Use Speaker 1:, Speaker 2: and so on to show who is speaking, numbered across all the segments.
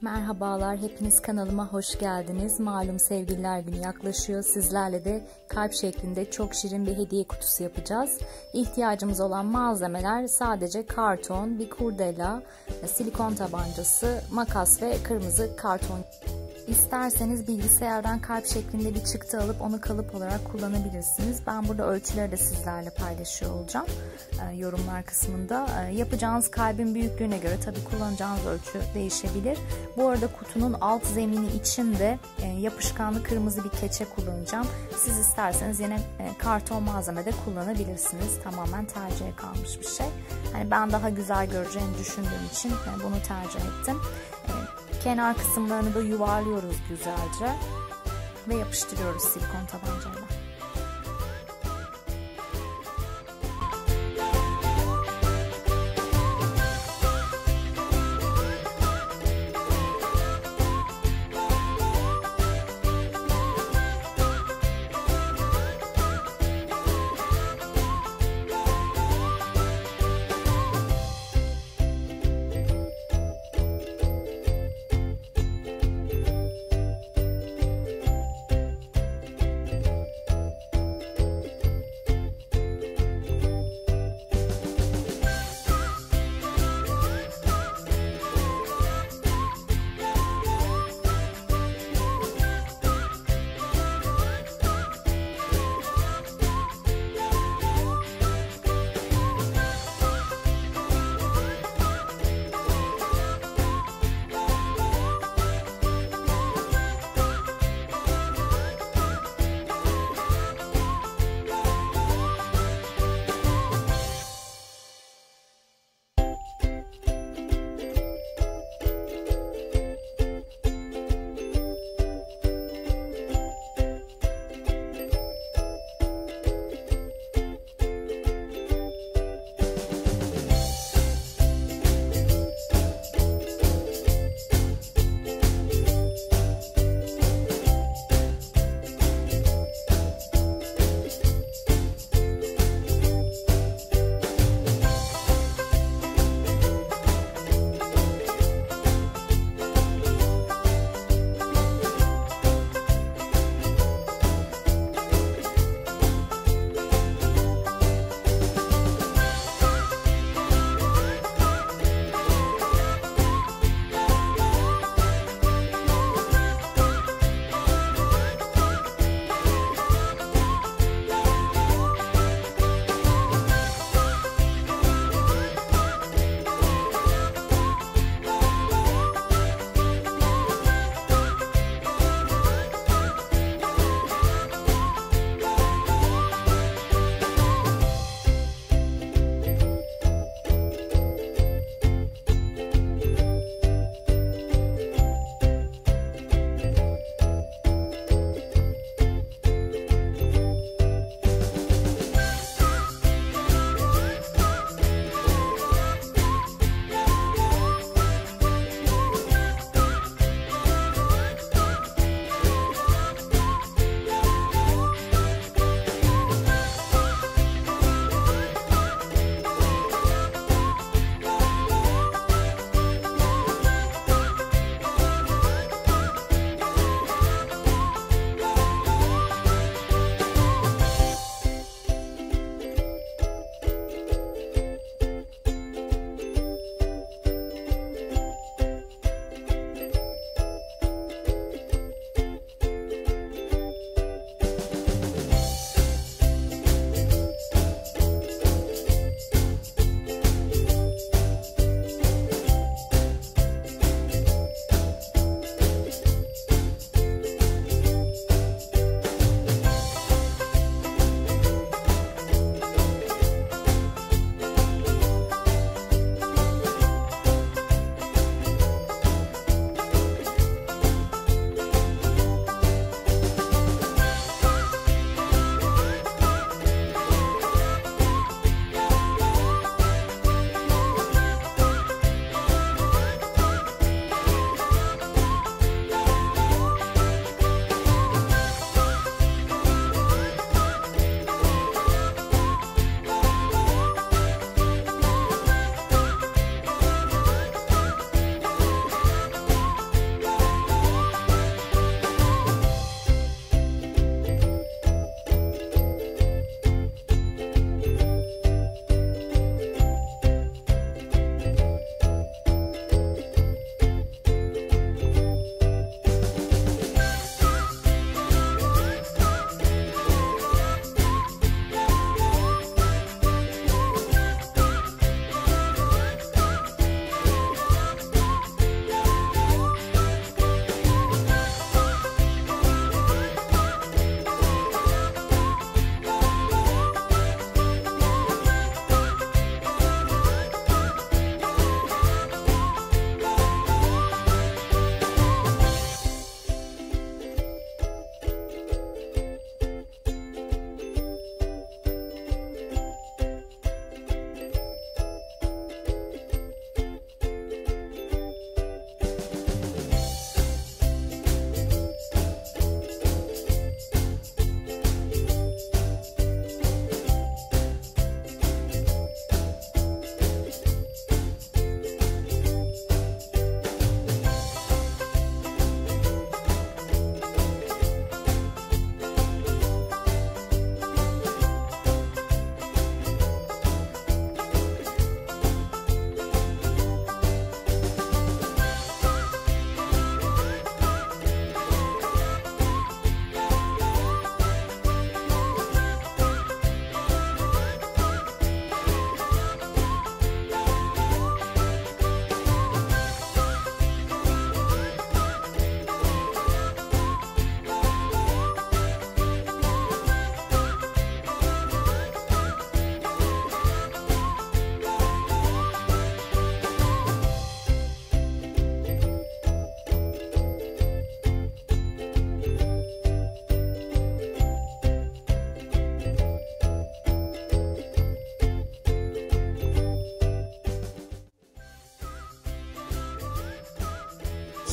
Speaker 1: Merhabalar, hepiniz kanalıma hoş geldiniz. Malum Sevgililer Günü yaklaşıyor. Sizlerle de kalp şeklinde çok şirin bir hediye kutusu yapacağız. İhtiyacımız olan malzemeler sadece karton, bir kurdela, silikon tabancası, makas ve kırmızı karton. İsterseniz bilgisayardan kalp şeklinde bir çıktı alıp onu kalıp olarak kullanabilirsiniz. Ben burada ölçüleri de sizlerle paylaşıyor olacağım yorumlar kısmında. Yapacağınız kalbin büyüklüğüne göre tabii kullanacağınız ölçü değişebilir. Bu arada kutunun alt zemini için de yapışkanlı kırmızı bir keçe kullanacağım. Siz isterseniz yine karton malzeme de kullanabilirsiniz. Tamamen tercihe kalmış bir şey. Yani ben daha güzel göreceğini düşündüğüm için bunu tercih ettim. Kenar kısımlarını da yuvarlıyoruz güzelce ve yapıştırıyoruz silikon tabancayla.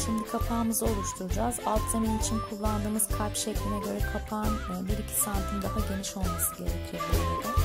Speaker 1: Şimdi kapağımızı oluşturacağız. Alt zemin için kullandığımız kalp şekline göre kapağın 1-2 santim daha geniş olması gerekiyor bu arada.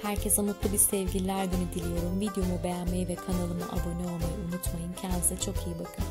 Speaker 1: Herkese mutlu bir sevgililer günü diliyorum. Videomu beğenmeyi ve kanalıma abone olmayı unutmayın. Kendinize çok iyi bakın.